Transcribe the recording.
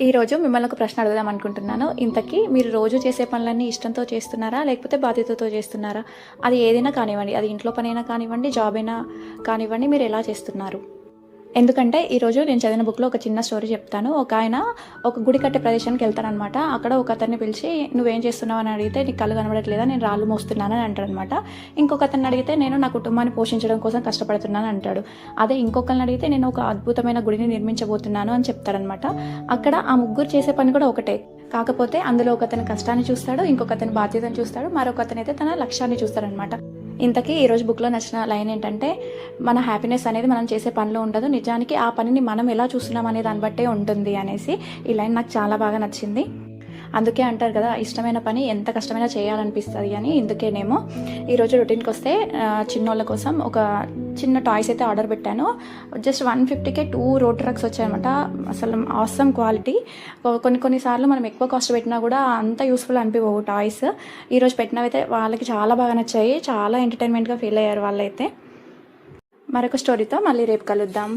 ఈరోజు మిమ్మల్ని ఒక ప్రశ్న అడుగుదాం అనుకుంటున్నాను. ఇంతకీ మీరు రోజు చేసే పనులన్నీ ఇష్టంతో చేస్తున్నారా? లేకపోతే బాధ్యతతో చేస్తున్నారా? అది ఏదైనా కానివ్వండి. అది ఇంట్లో పనైనా కానివ్వండి, జాబ్ అయినా కానివ్వండి, మీరు ఎలా చేస్తున్నారు? ఎందుకంటే ఈరోజు నేను చదివిన బుక్లో ఒక చిన్న స్టోరీ చెప్తాను. ఒక ఆయన ఒక గుడి కట్టే ప్రదేశానికి వెళ్తారనమాట. అక్కడ ఒక అతన్ని పిలిచి, నువ్వేం చేస్తున్నావు అని అడిగితే, నీకు కళ్ళు కనబడట్లేదా, నేను రాళ్ళు మోస్తున్నాను అని అంటాడనమాట. ఇంకొక అతన్ని అడిగితే, నేను నా కుటుంబాన్ని పోషించడం కోసం కష్టపడుతున్నాను అంటాడు. అదే ఇంకొకరిని అడిగితే, నేను ఒక అద్భుతమైన గుడిని నిర్మించబోతున్నాను అని చెప్తారనమాట. అక్కడ ఆ ముగ్గురు చేసే పని కూడా ఒకటే. కాకపోతే అందులో ఒక అతని కష్టాన్ని చూస్తాడు, ఇంకొక అతని బాధ్యతను చూస్తాడు, మరొక అతను అయితే తన లక్ష్యాన్ని చూస్తారనమాట. ఇంతకీ ఈరోజు బుక్లో నచ్చిన లైన్ ఏంటంటే, మన హ్యాపీనెస్ అనేది మనం చేసే పనిలో ఉండదు, నిజానికి ఆ పనిని మనం ఎలా చూస్తున్నాం అనే దాన్ని బట్టే ఉంటుంది అనేసి ఈ లైన్ నాకు చాలా బాగా నచ్చింది. అందుకే అంటారు కదా, ఇష్టమైన పని ఎంత కష్టమైనా చేయాలనిపిస్తుంది అని. ఇందుకేనేమో ఈరోజు రొటీన్కి వస్తే చిన్నోళ్ళ కోసం ఒక చిన్న టాయ్స్ అయితే ఆర్డర్ పెట్టాను. జస్ట్ 150కే 2 రోడ్ ట్రక్స్ వచ్చాయన్నమాట. అసలు ఆసమ్ క్వాలిటీ. కొన్నిసార్లు మనం ఎక్కువ కాస్ట్ పెట్టినా కూడా అంత యూస్ఫుల్ అనిపించవు టాయ్స్. ఈరోజు పెట్టినవైతే వాళ్ళకి చాలా బాగా నచ్చాయి, చాలా ఎంటర్టైన్మెంట్గా ఫీల్ అయ్యారు వాళ్ళైతే. మరొక స్టోరీతో మళ్ళీ రేపు కలుద్దాం.